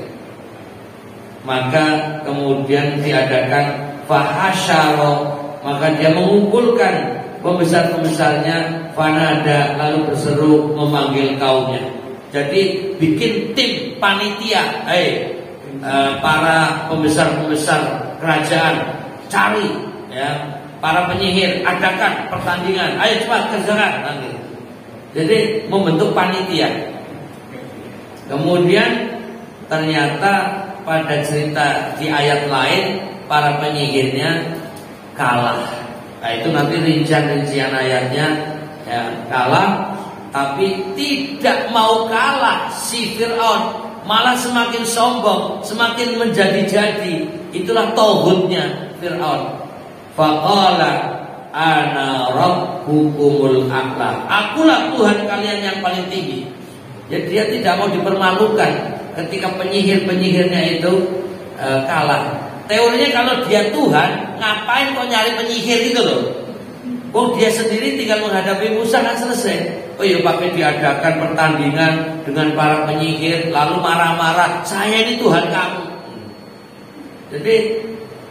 Maka kemudian diadakan fahasyaro, maka dia mengumpulkan pembesar-pembesarnya, fanada, lalu berseru memanggil kaumnya. Jadi bikin tim panitia, para pembesar-pembesar kerajaan, cari ya para penyihir, adakan pertandingan, ayo cepat kerjakan nanti. Jadi membentuk panitia. Kemudian ternyata pada cerita di ayat lain para penyihirnya kalah. Nah itu nanti rincian ayatnya ya, kalah. Tapi tidak mau kalah si Fir'aun, malah semakin sombong, semakin menjadi-jadi. Itulah tauhidnya Fir'aun. Faqala ana rabbukumul a'la. Akulah Tuhan kalian yang paling tinggi. Jadi dia tidak mau dipermalukan ketika penyihir-penyihirnya itu kalah. Teorinya kalau dia Tuhan, ngapain kok nyari penyihir gitu loh? Kok dia sendiri tinggal menghadapi Musa kan selesai. Oh iya, pakai diadakan pertandingan dengan para penyihir, lalu marah-marah, saya ini Tuhan kamu. Jadi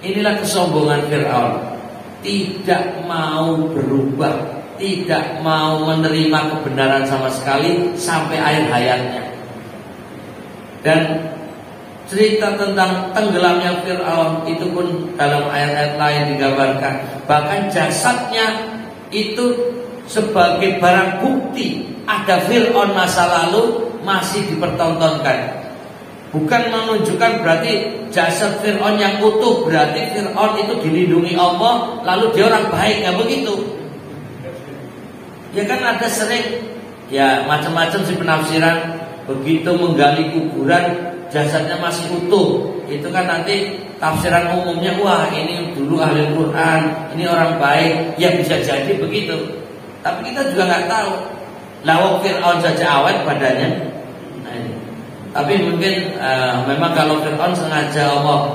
inilah kesombongan Fir'aun. tidak mau berubah, tidak mau menerima kebenaran sama sekali sampai akhir hayatnya. Dan cerita tentang tenggelamnya Fir'aun itu pun dalam ayat-ayat lain digambarkan. Bahkan jasadnya itu sebagai barang bukti ada Fir'aun masa lalu masih dipertontonkan. Bukan menunjukkan berarti jasad Fir'aun yang utuh, berarti Fir'aun itu dilindungi Allah, lalu dia orang baik, nggak begitu. Ya kan ada sering ya macam-macam sih penafsiran. Begitu menggali kuburan jasadnya masih utuh, itu kan nanti tafsiran umumnya, wah ini dulu ahli Quran, ini orang baik, ya bisa jadi begitu. Tapi kita juga nggak tahu. Lawak Fir'aun saja awet badannya. Tapi mungkin memang kalau Fir'aun sengaja Allah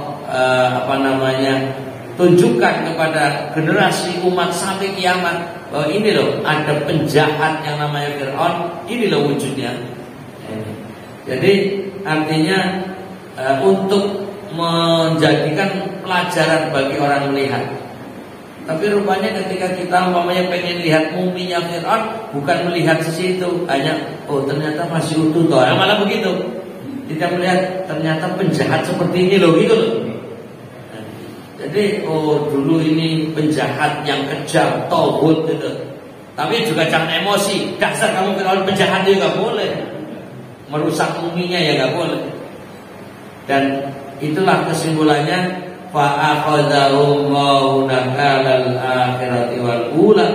tunjukkan kepada generasi umat sampai kiamat bahwa ini loh ada penjahat yang namanya Fir'aun, ini loh wujudnya. Jadi artinya untuk menjadikan pelajaran bagi orang melihat. Tapi rupanya ketika kita umpamanya pengen lihat muminya Fir'aun, bukan melihat sesitu, hanya oh ternyata masih utuh toh, malah begitu. Tidak melihat ternyata penjahat seperti ini loh, gitu loh. Jadi oh dulu ini penjahat yang kejam, tohut gitu. Tapi juga jangan emosi. Dasar kamu Fir'aun penjahat itu nggak boleh. Merusak muminya ya nggak boleh. Dan itulah kesimpulannya. Fa'akhadahullahu nakalal akhirati wal ula.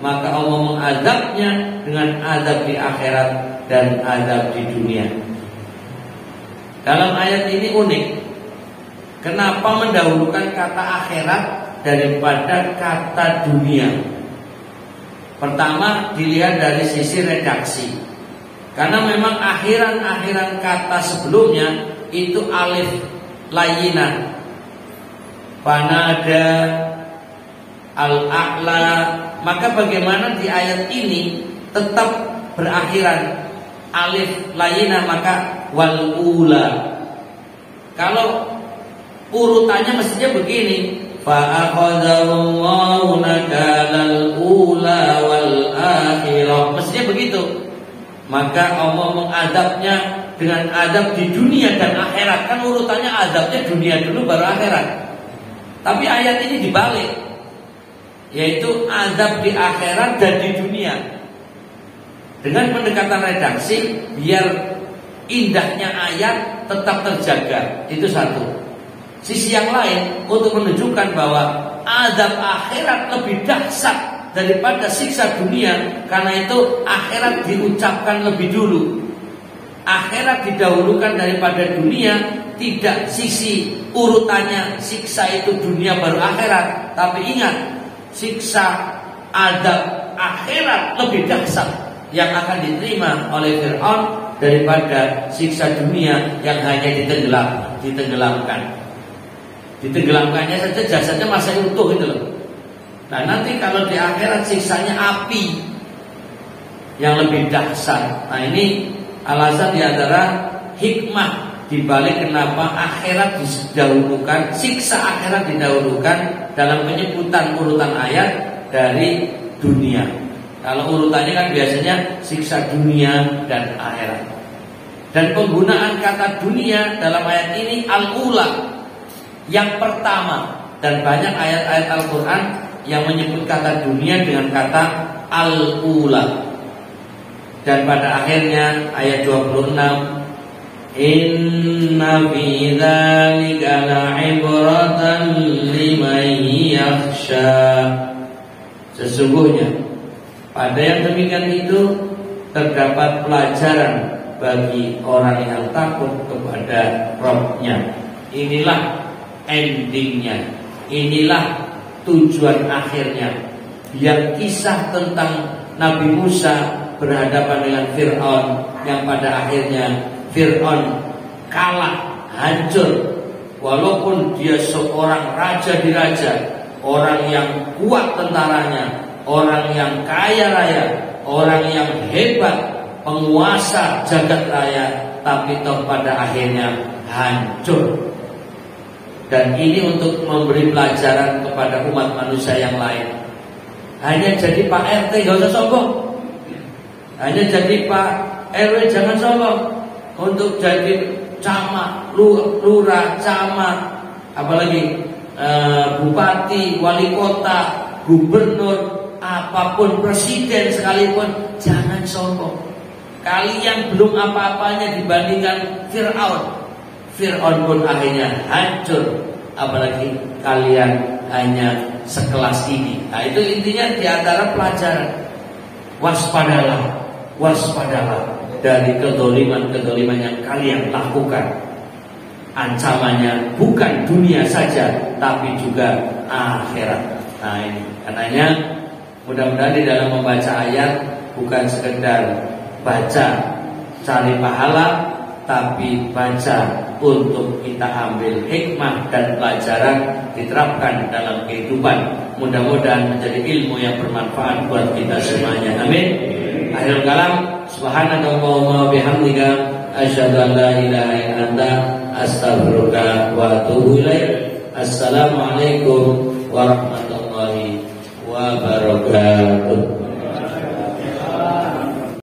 Maka Allah mengadabnya dengan adab di akhirat dan adab di dunia. Dalam ayat ini unik. Kenapa mendahulukan kata akhirat daripada kata dunia? Pertama dilihat dari sisi redaksi. Karena memang akhiran kata sebelumnya itu alif layyinah, fanada, al-a'la. Maka bagaimana di ayat ini tetap berakhiran alif layyinah, maka wal ula. Kalau urutannya mestinya begini, fa'akhadahullahu nakalal ula wal akhirah, mestinya begitu. Maka Allah mengadabnya dengan adab di dunia dan akhirat. Kan urutannya adabnya dunia dulu baru akhirat. Tapi ayat ini dibalik, yaitu adab di akhirat dan di dunia. Dengan pendekatan redaksi biar indahnya ayat tetap terjaga. Itu satu. Sisi yang lain untuk menunjukkan bahwa azab akhirat lebih dahsyat daripada siksa dunia. Karena itu akhirat diucapkan lebih dulu. Akhirat didahulukan daripada dunia. Tidak sisi urutannya siksa itu dunia baru akhirat. Tapi ingat, siksa azab akhirat lebih dahsyat yang akan diterima oleh Fir'aun daripada siksa dunia yang hanya ditenggelamkan. Ditenggelamkannya saja jasadnya masih utuh itu loh. Nah nanti kalau di akhirat siksanya api yang lebih dahsyat. Nah ini alasan diantara hikmah dibalik kenapa akhirat didahulukan, siksa akhirat didahulukan dalam penyebutan urutan ayat dari dunia. Kalau urutannya kan biasanya siksa dunia dan akhirat. Dan penggunaan kata dunia dalam ayat ini al-ula, yang pertama. Dan banyak ayat-ayat Al-Quran yang menyebut kata dunia dengan kata al-ula. Dan pada akhirnya ayat 26, inna fi dzalika la'ibratan liman yakhsha. Sesungguhnya pada yang demikian itu terdapat pelajaran bagi orang yang takut kepada Rabb-Nya. Inilah endingnya, inilah tujuan akhirnya. Biar kisah tentang Nabi Musa berhadapan dengan Fir'aun, yang pada akhirnya Fir'aun kalah, hancur. Walaupun dia seorang raja di raja, orang yang kuat tentaranya, orang yang kaya raya, orang yang hebat, penguasa jagat raya, tapi toh pada akhirnya hancur. Dan ini untuk memberi pelajaran kepada umat manusia yang lain. Hanya jadi Pak RT gak usah sombong. Hanya jadi Pak RW jangan sombong. Untuk jadi camat, lurah, camat, apalagi bupati, wali kota, gubernur, apapun, presiden sekalipun, jangan sombong. Kalian belum apa-apanya dibandingkan Fir'aun. Fir'aun pun akhirnya hancur, apalagi kalian hanya sekelas ini. Nah, itu intinya di antara pelajaran. Waspadalah, waspadalah dari kedoliman-kedoliman yang kalian lakukan. Ancamannya bukan dunia saja, tapi juga akhirat. Nah, ini karenanya mudah-mudahan di dalam membaca ayat bukan sekedar baca cari pahala, tapi baca untuk kita ambil hikmah dan pelajaran diterapkan dalam kehidupan. Mudah-mudahan menjadi ilmu yang bermanfaat buat kita semuanya. Amin. Akhirul kalam, subhanakallahumma bihamdika asyhadu an la ilaha illa anta astaghfiruka wa atubu ilaik. Assalamualaikum warahmatullahi wabarakatuh.